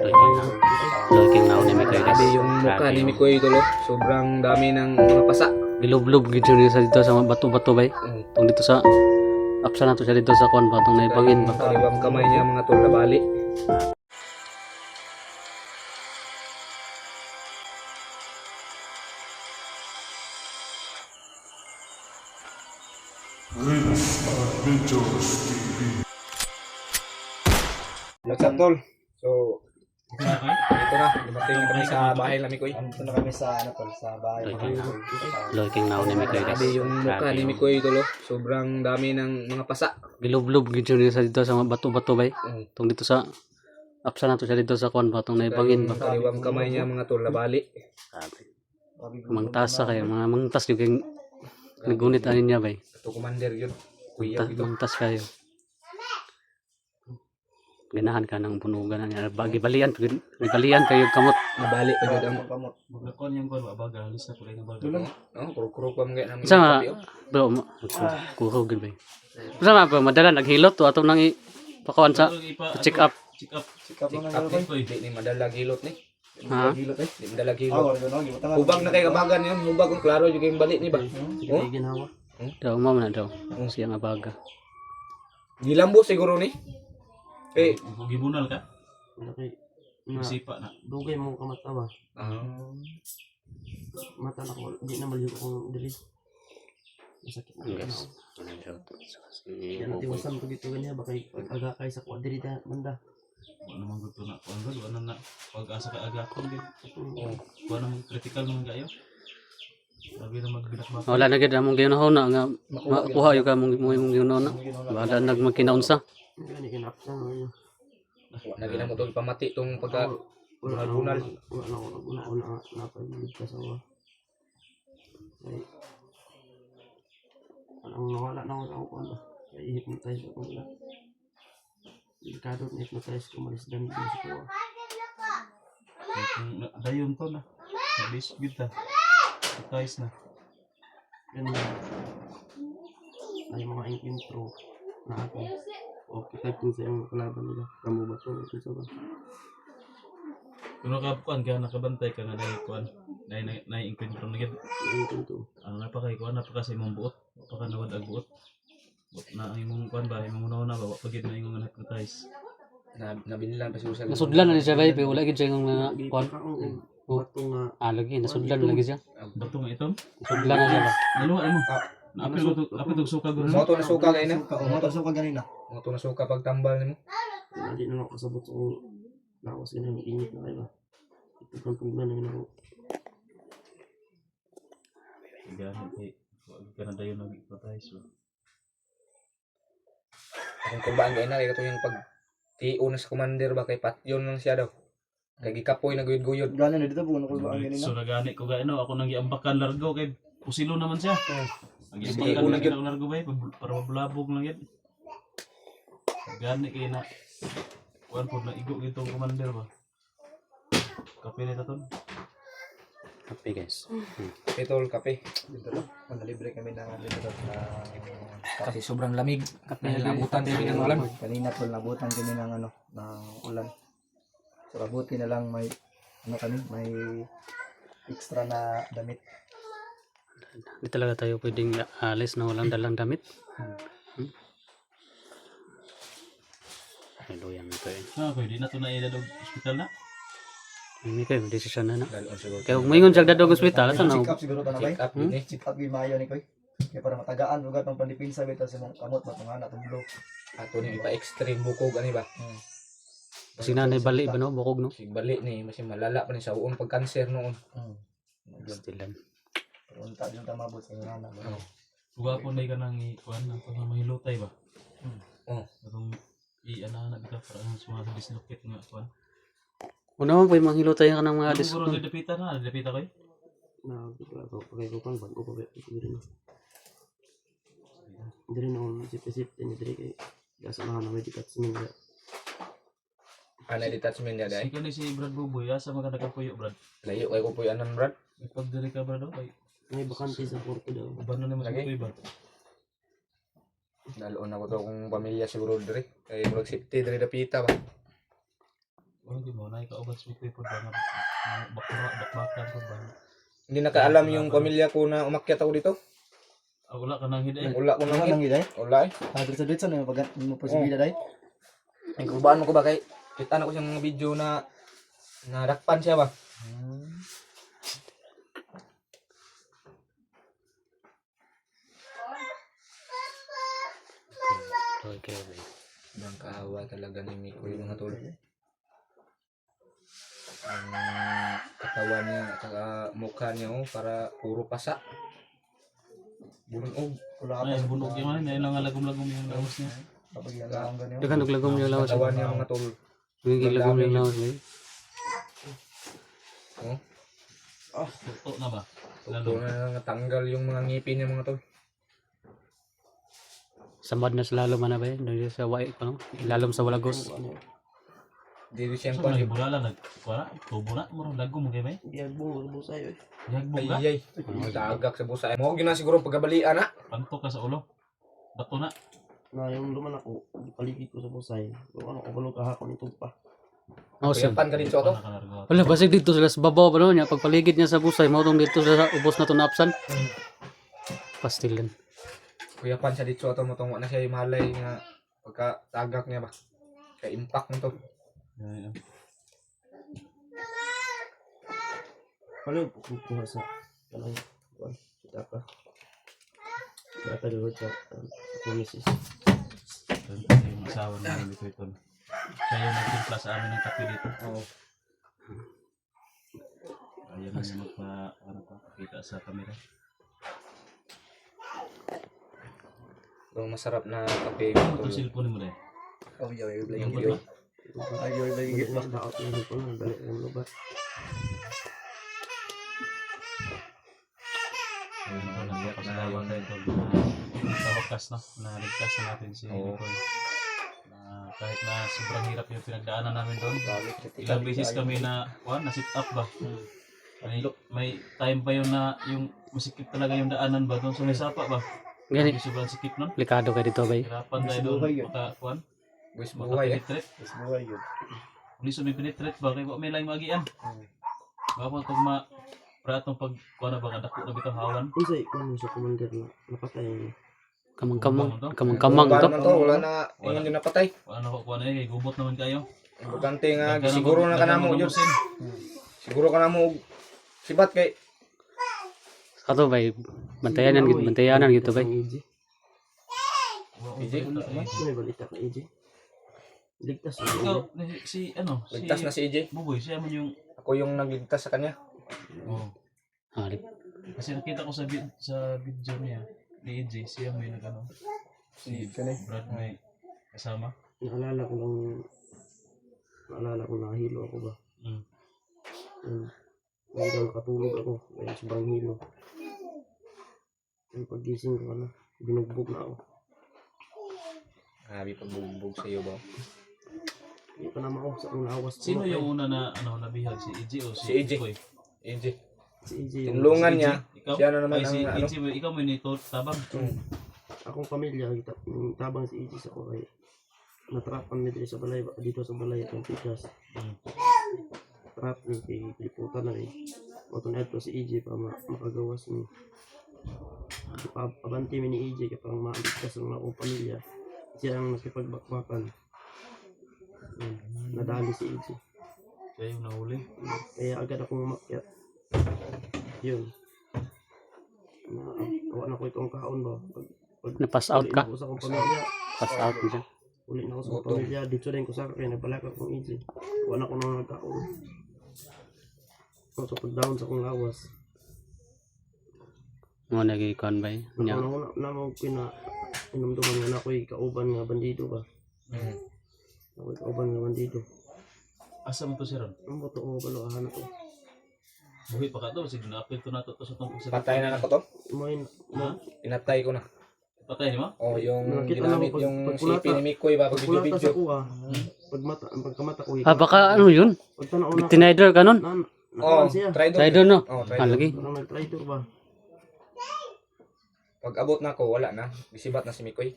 Looking now ni Mikoy guys. Grabe yung mukha ni Mikoy tulo. Sobrang dami ng mga pasa. Gilublob gid siya sa dito sa bato-bato bay. Tong dito sa apsa na to siya dito sa kon ba tong naibangin ba. Kaliwang kamay niya mga tol nabali. What's up tol? So ito na, dumating na kami sa bahay ng Mikoy. Ito na kami sa ano tol, sa bahay. Looking now ni Mikoy guys. Grabe yung mukha ni Mikoy tulo. Sobrang dami ng mga pasa. Gilublob gid siya sa dito sa bato-bato bay. Tong dito sa apsa na to siya dito sa kon ba tong naibangin ba. Kaliwang kamay niya mga tol nabali. Mangtasa kayo, mga mangtas yung kayong nagunit anin niya bay. Ito commander yun. Kuya ito. Mangtas kayo. Ganahan ka ng bunugan na niya. Balian kayo kamot. Nabali pa yun ang Kamot. Magkakon yung kon baga halos na kulay ng baga. Tulong. kuruk-kuruk pa mga namin. Sama, bro, kuhog gid bay. Sama pa madala naghilot to atong nang pakawan sa check up. Check up. Sikap Check lang up na ni. Di ni madala gilot ni. Ha? Gilot eh. Di madala Ah, gilot. wala gano'n. Gibutangan. Hubag na kay kabagan yun. Hubag kung klaro yung kayong balik ni ba? Oh? Ginawa. Daw mo na daw. Siya nga baga. Gilambo siguro ni. Eh, Gibunal ka? Laki. Sipa na. Dugay mo kamata ba? Mata na ko. Di na maligo kong diri. Masakit na Yes. Yan tiwasan ko dito ganyan. Baka aga kay sa kwa diri na banda. Wala naman gusto na. Wala na pag-asa ka agakon din. Wala naman critical naman kayo. Sabi na magbinak-bak. Wala na gid among ginahon na nga makuha yung ka mong ginahon na. Wala nagmagkinaunsa. Gani kinapsan mo yun. nagina mo tol pamati tong pagka Wala na bunal. wala na napailig ka sa wa. Ay. Ang nawala na ako ako ano. Kaya hypnotize ako nila. Delikado na hypnotize ko malis dami din sa kuwa. Dayon to na. Nabisbit na. Tais na. Ganun. Ay mga intro na ako. Okay, type ko sa yung kalaban nila. Kamu ba ito? Ito sa ba? Pero kapuan ka nakabantay ka na dahil kuan. Nai-encounter na gid. Ito ito. Ano na pa kay kuan na pa kasi imong buot. Pa ka nawad ag buot. Buot na ang imong kuan ba imong una ba wa gid na imong advertise. Nabinlan pa siya sa Nasudlan na siya bay, pero wala gid siya ng mga kwan. Bato nga. Lagi nasudlan na lagi siya. Bato nga itom. Nasudlan na siya ba. Naluwa mo. Apil to suka guro. Moto na suka kay na. Motor sa ganina. Moto na suka pag tambal nimo. Hindi na ako kasabot sa lawas ganun. Init na kayo ba? Ito kang tugnan namin ako. Ganun kay wag ka na dayon nag-advertise. Kung kumbaan kay na kay katong yung pag tiyo na sa commander ba kay patyon lang siya daw. Kay gikapoy na guyod-guyod. Gano'n na dito po. Ano ko ba ang ganina? So nagani ko gaano ako nang giambakan largo kay pusilo naman siya. Sige, Nag-iambakan unang lang ng largo bay para mablabog lang yun. Gani kay na kuan po na igo gitong commander ba. Kape nito ton. Happy guys. Petol kape. Dito lang. Libre kami ng dito na Kasi sobrang lamig. Dahil nabutan kami ng ulan. kanina po nabutan kami ng ano, ng ulan. So mabuti na lang may ano kami, may extra na damit. Hindi talaga tayo pwedeng alis na walang dalang damit. Hallelujah na kayo. Okay, di na to na idadog ospital na. Hindi kayo, desisyon na na. Dalon siguro. Kaya kung mayroon siya dadong hospital, ito na. Check up siguro tanabay. Check up ini. Check up gi maayo ni koy. Kaya para matagaan lugar ng pandipinsa bitaw sa mong kamot matungana tong blow. Ato ni ipa extreme bukog ani ba? Kasi nanay bali ba no, bukog no? Sig bali ni mas malala pa ni sa uon pag cancer noon. Stilan. Unta din ta mabot sa ngana. Uga po na ka nang kuan na pag mahilutay ba. Oh. Atong i-ana na bitaw para sa mga dislocate nga kuan. Una mo pa yung manghilutay ka ng mga Ano dis. siguro didapita na, didapita koy. Na pagay ko pang bago pa diri na. Diri na on sip ni diri kay gasa na may dikat sa mga. Ana detachment niya dai. Sika ni si Brad Buboy asa maganda ka puyo Brad. Layo kay ko puy anan brad. Pag diri ka Brad kay May bakante sa Porto daw. uban na naman sa Lagi. puyo ba. Dalon ako to kung pamilya siguro diri. Kay murag safety diri dapita ba. Hindi mo na ikauban sa Mikoy po ba nga bakbakan po ba. Hindi nakaalam yung pamilya ko na umakyat ako dito. Wala ka nang hidi. Wala ko Ano nang nang gid ay? Wala eh. Hadri sa ditso na pag mo posibilidad ay. Ay, kubaan mo ko ba kay kita na ko siyang mga video na nadakpan siya ba? Okay, bay. Ang kaawa talaga ni Miko yung mga tulad. Ang katawan niya at saka mukha niya oh, para puro pasa. Bunog. Wala Ay, bunog yung ano, lang lagom-lagom yung lawas niya. kapag yan lang ganyan. Dagan og lagom yung lawas. Katawan niya mga tol. Gigil lagom yung lawas, bay. Oh, Tuto na ba? ito na natanggal yung mga ngipin niya mga tol. Samad na sa lalom na bay. Dali sa wai pa no. Lalom sa walagos. Dito siyang So, kwan. nagibulala, wala, tubo na, murang lagom kay bay. Giagbong busay oy. Yagbog ka, Ay, tagak sa busa. Mo gina siguro pagkabalian na. panto ka sa ulo. Bato na. Na yung luman ako, paligid ko sa busay. Yung ano, kabalo kahapon ito pa. Awesome. Kuyapan ka din sa auto. Wala, basig dito sila sa babaw pa no niya. Pagpaligid niya sa busay, mautong dito sa ubos na to na apsan. Pastilan. Kuyapan siya dito auto mo tong na siya malay nga pagka tagak niya ba. Kay impact mo to. Paano kukuha sa kanang kita pa. Kata dulu sa misis. Yung asawa namin dito ito. Siya yung nagtimpla sa amin ng kape dito. Oo. Ayan na yung magpakita sa camera. Yung masarap na kape Ito tol. cellphone mo rin. Oh, yo, yo, Yung yo. ba? Ay, yo, lagi gid. Mas daot yung ko nang balik ang lubat. Ayun po, nagpapasalamat tayo ito. Sa wakas na, naligtas na natin si Oo. Nicole. Kahit na sobrang hirap yung pinagdaanan namin doon. Ilang beses kami na sit up ba? May time pa yun na yung masikip talaga yung daanan ba doon sa may sapa ba? Gani, Sobrang sikip nun. likado kay dito bay. Hirapan tayo doon. Guys, buhay eh. Maka-penetrate. Mas buhay yun. Hindi sumi penetrate ba? Kaya may lang magian. Bakit pag pratong pag kuha na ba kadako na bitang hawan? Unsay kuno sa commander na napatay niya. Kamang-kamang to. Wala to. naman to, wala na ingon din napatay. Wala na ko kuha na kay gubot naman kayo. Importante nga siguro na kanamo jud. Siguro kanamo sibat kay Ato bay. Bantayanan gid, bantayanan gid to bay. EJ? May balita ka EJ. Ligtas Ikaw, si ano? ligtas na si EJ. Buboy, siya man yung... Ako yung nagligtas sa kanya. Oh. Ah, Kasi nakita ko sa video niya, ni EJ, siya may nag-ano. Si Kanay. Brad may kasama. Naalala ko nahilo ako ba. Hanggang katulog ako, kaya sobrang hilo. Yung paggising ko na, binugbog na ako. Grabe pagbugbog sa iyo ba? Hindi pa naman ako sa ang lawas. Sino yung una na nabihag? Si EJ o Si EJ. Boy? EJ. Si EJ. yung- Tinulungan Si EJ? niya. Ikaw? Siya na naman Ay, si ang ano. EJ, ikaw may nito tabang. Akong pamilya, tabang si EJ sa ko kay natrapan mi dito sa balay, at ang pikas. Trap ni kay liputan na rin. Oto na ito si EJ pa makagawas ni. Abanti mi ni EJ kapag maaligtas ang akong pamilya. Siya ang nakipagbakbakan. Nadali si EJ. Siya yung nahuli. Kaya agad akong umakyat. Yun. Awa na ko itong kaon ba. Na-pass out ka. Uli na ako sa akong pamilya. Pass out na siya. Uli na ako sa akong Gutom. pamilya. Dito rin ko sa akin. Nagbalak akong EJ. Awa na ko nang nagkaon. So pag-down sa akong lawas. Mo nagikon bay. Nya. Ano na mo inumduman nga na ako'y kauban nga bandido ba. Ako'y kauban nga bandido. Asa mo to si Ron? Ang boto ko baloahan ako. Buhi pa ka to, sige na-apil to na to sa itong pagsalit. Patay na ako to. Moin, Ha? Pinatay ko na. Patay di ba? Oh, yung Nakita na ginamit mo pag- yung pagkulata. sipi ni Mikoy ba pag pagkulata sa video. kuha. Pagkamata ko. Baka ano yun? Pagtanaw na. Tinider ka nun? Oh, Nakaman siya. try Tayo doon no? Oh, try Ah, doon. lagi. Parang nag-traitor ba? Pag abot na ako, wala na. Bisibat na si Mikoy.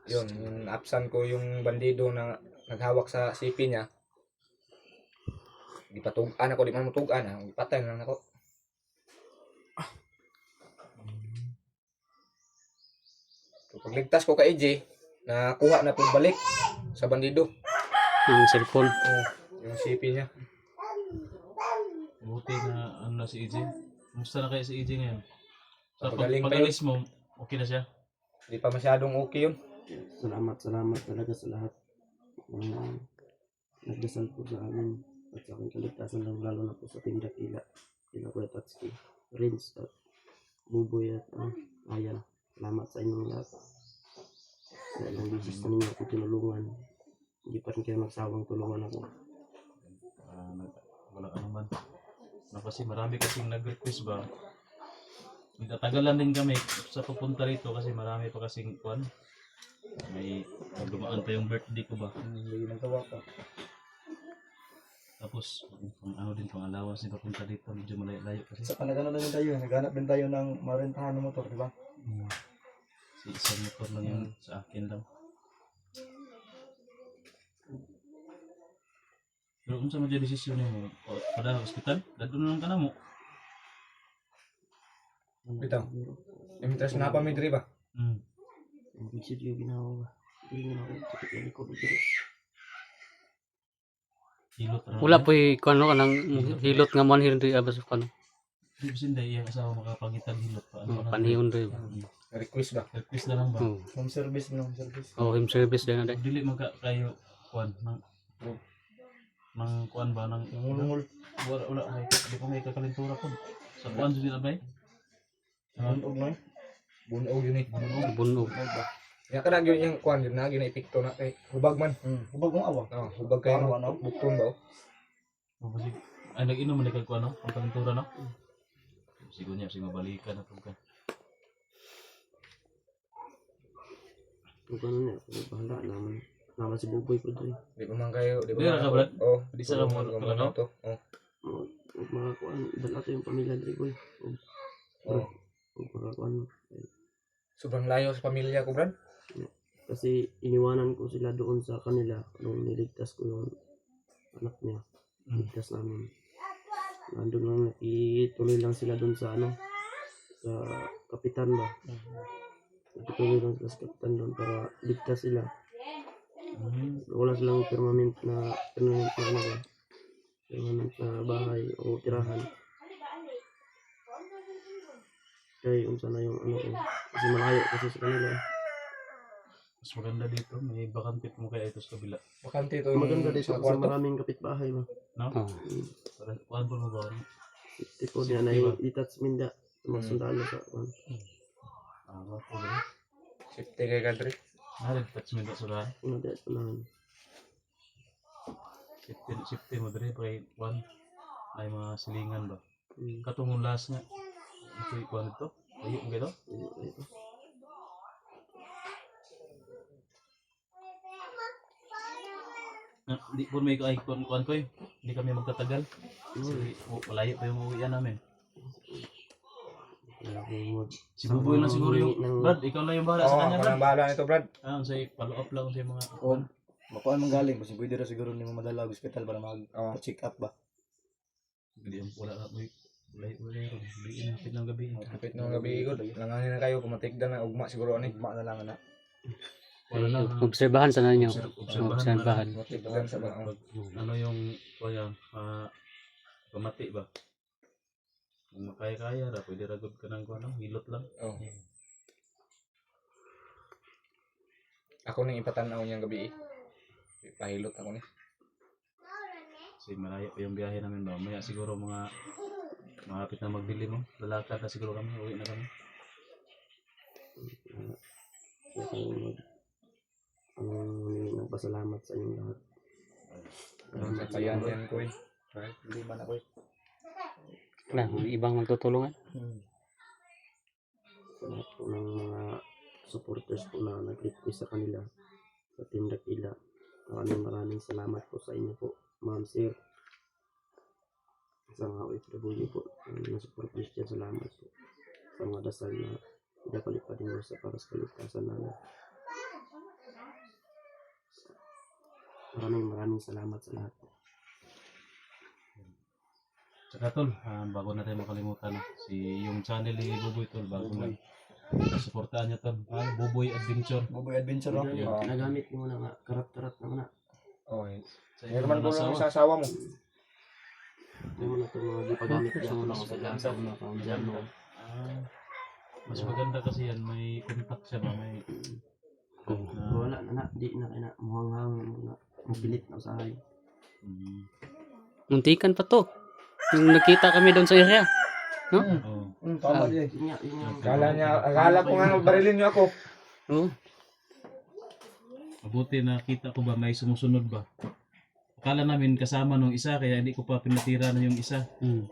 Yun, yung absan ko yung bandido na naghawak sa sipi niya. Gipatugan ako, di man matugan. Ipatay na lang ako. So, pagligtas ko kay AJ, nakuha na po balik sa bandido. Yung cellphone. Oh, yung CP niya. Buti na ano na si EJ. Kumusta na kaya si EJ ngayon? Sa Magaling pa pag-alis mo, okay na siya? Di pa masyadong okay yun. Salamat talaga sa lahat ng nagdasal po sa amin at sa aking kaligtasan lang, lalo na po sa Team Dakila, kila Kuya Tatsuki, Rins at Buboy at Ayan. Salamat sa inyong lahat. Sa ilang bisis na ninyo ako tinulungan. Hindi pa rin kayo magsawang tulungan ako. Wala ka naman. No, kasi marami kasing nag-request ba. Natagalan din kami sa pupunta rito kasi marami pa kasing kwan. May dumaan pa yung birthday ko ba. Hindi nagawa pa. Tapos, ano din pang allowance din papunta dito. Medyo malayo kasi. Sa panagano na din tayo, naghanap din tayo ng marentahan ng motor, di ba? Si isang motor lang yun sa akin lang. Pero kung sa mga desisyon mo, pada hospital, dadun na lang ka na mo. Bitaw. Imitras na pa may diri ba? Ang bisid yung ginawa ba? Hindi na ako sakit na likod. Hilot na. Wala po kuno kanang hilot nga man hindi abas kuno. Hindi ba sinda iyang asawa makapagitan hilot pa? Panihon rin. Request ba? Request na lang ba? Oh, Home service, home service. home service din na. Dili magka kayo kuan ng kuan ba ng Nangulungol. wala ay di ko may kakalintura ko. Sa kuan din na ba? Bunog na eh. Bunog yun eh. Sa bunog. Yan ka na yun yung kwan yun na ginapikto na kay hubag man. Hubag mong awa. Oh, hubag kayo Ano, ano? bukton ba? O kasi ay nag-inom man kag kuan no, ang kalintura no. Siguro niya si mabalikan na to ka. Kung ano na, bahala naman. Naman si Buboy po doon. Di ba man kayo, di ba? Meron ka, Brad? Oh, Di sa mo ano to? Oh. Mga kuan, dala to yung pamilya diri boy. Oh. Mga kuan. Sobrang layo sa pamilya ko, Brad. Kasi iniwanan ko sila doon sa kanila nung niligtas ko yung anak niya. Ligtas namin. Nandun lang, ituloy lang sila doon sa ano, sa kapitan ba. Ituloy lang sila sa kapitan doon para ligtas sila. Wala silang permanent na ano ba, permanent na bahay o tirahan. Kaya unsa na yung ano ko, kasi malayo kasi sa kanila. Mas maganda dito, may bakante mo kaya ito sa kabila. Bakante to Maganda dito sa kasi kwarto. maraming kapitbahay ba. No? Oh. Para kuan po mo ba? Tipo niya na itats minda mga sundalo sa kuan. Ah, po ba? Safety kay kadri. Narin touch mo sa sura. Ano dito na Safety mo dre kay kuan. Ay mga silingan ba. Katong last nga. Ito kuan ito. Ayo mo gito. Di po may kuan ko eh. Hindi kami magtatagal. Kasi malayo pa yung uwian namin. Si Buboy lang siguro yung Brad, ikaw lang yung bahala sa Oo, kanya ako Brad. nang bahala nito, Brad. Say follow up lang sa mga Kung makuha mong galing, kasi pwede rin siguro hindi mo madala sa hospital para mag-check up ba. Hindi ang wala na may wala hindi hapit ng gabi. Kapit ng gabi igod. Langanin na kayo, kumatigda na, ugma siguro ani. Ugma na lang na. Wala na. Obserbahan sa ninyo. Obserbahan. Obserbahan. Kumatigdan sa ba. Ano yung kuya pamati ba? Kung makaya-kaya ra pwede ragod ka ng kuan hilot lang. Oh. Ako nang ipatanaw niyang gabi. Pahilot ako ni. Kasi malayo pa yung biyahe namin ba. Maya siguro mga malapit na magbili mo. Lalakad na siguro kami. Uwi na kami. Nagpasalamat sa inyong lahat. Sa kayan ko eh. Hindi man ako eh. Wala, may ibang magtutulungan. Sa lahat po ng mga supporters po na nag-request sa kanila sa Team Dakila. Maraming salamat po sa inyo po, Ma'am Sir. Sa mga OFW po, na support Christian, salamat po. Sa mga dasal na pinapalipad nyo sa para sa kaligtasan namin. Maraming salamat sa lahat po. Tsaka tol, bago natin makalimutan yung channel ni Buboy tol, bago lang. Suportahan niyo tol, Buboy Adventure. Buboy Adventure, no? Nagamit mo na nga, karat-karat naman na. Okay. Sa Meron man ko lang asawa. sa asawa mo. Hindi mo na ito mga gipagamit ko sa lansa mo na kaundiyan mo. Mas maganda kasi yan, may contact siya ba, may Wala na, di na kaya na, muhanghang na, mapilit na usahay. Muntikan pa to. Yung nagkita kami doon sa area. No? oh. Tama din. Yun nga. Akala ko nga barilin niyo ako. Oo. Mabuti nakita ko ba may sumusunod ba. Akala namin kasama nung isa kaya hindi ko pa pinatira na yung isa.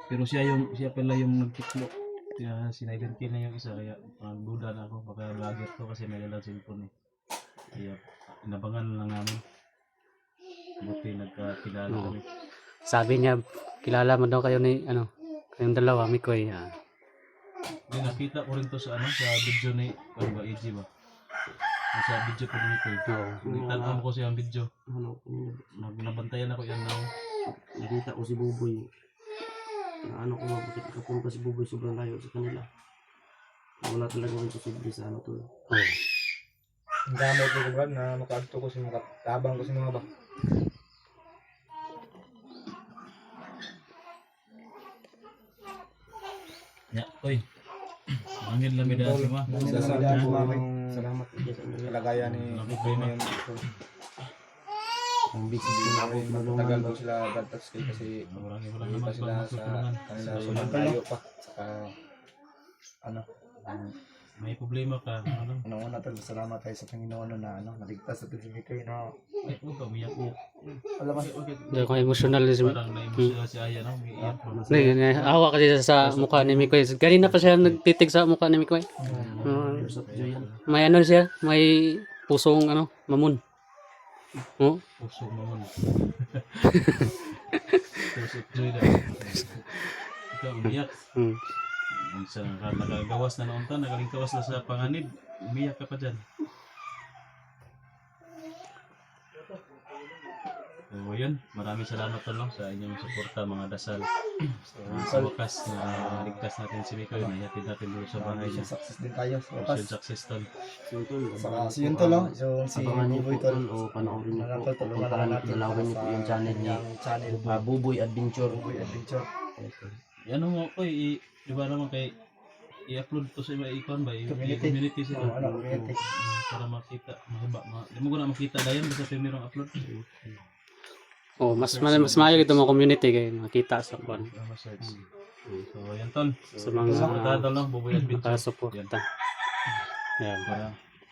Pero siya pala yung nagtiklo. Kaya sinilent kill na yung isa kaya duda na ako baka vlogger to kasi may dalang cellphone eh. Kaya inabangan lang namin. Buti nagkakilala Oo. kami. Sabi niya, kilala mo daw kayo ni, kayong dalawa, Mikoy. Hindi nakita ko rin to sa sa video ni AG ba. Sa video ko ni Koy. Oo. Itanong ko siya ang video. Ano, Nabantayan ako yan now. nakita ko si Buboy. Na ano ko bakit kapunta si Buboy sobrang layo sa kanila. Wala talaga akong posible sa ano to. Oo. Ang gamit ko ba na makaadto ko sa mga tabang ko sa mga ba. Ya, Koy. Mangin lang mida si ma. Salamat sa kalagayan ni Problema. Ang business ko ako Tagal ko sila gatas kasi Walang hindi naman pa sila sa matutulungan. kanila sumayo pa. Saka May problema ka. Ano? Una-una talaga salamat tayo sa Panginoon na naligtas sa tingin ko Ay, upa, umiyak ko. alam mo, Hindi ako emotional. Parang na-emotional si Aya, no? Umiiyak. Hindi, awa kasi sa mukha ni Mikoy. Kanina pa siya nagtitig sa mukha ni Mikoy. sa joy yan. May siya, may pusong mamon. Oh, Puso naman. Puso joy na. Ikaw umiyak. Sa nagagawas na noon ta, nagalingkawas na sa panganib. Umiyak ka pa dyan. So yun, maraming salamat tolong sa inyong suporta mga dasal. Sa wakas na ligtas natin si Mikoy, nahihatid natin dito sa bahay niya. success din tayo sa wakas. Mission success tol. So ito, Saka si yun to, no? Yung si abangan niyo po Buboy Tol. o panoorin niyo po. Tulungan na Puntahan, natin dalawin niyo po yung channel niya. Yung channel. Buboy Adventure. Buboy Adventure. Yan mo ko, di ba naman kay i-upload to sa iba ikon ba? Community sila. Community. Para makita, di mo ko na makita dayan basta primerong upload. oh, mas maayo ito mga community kay makita sa kwan. Ma-search. So yan tol. Sa mga Suportado lang, Buboy Adventure. nakasuporta. Yan. Para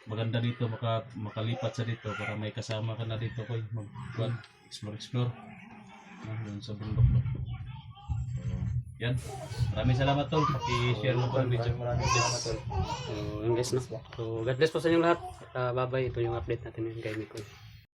maganda dito, makalipat sa dito para may kasama ka na dito ko explore. Yun sa bundok no. So, yan. Maraming salamat tol. Paki-share mo po ang video. Maraming salamat, Tol. So, yun guys, no? So, God bless po sa inyong lahat. Bye-bye. Ito yung update natin ngayon kay Mikoy.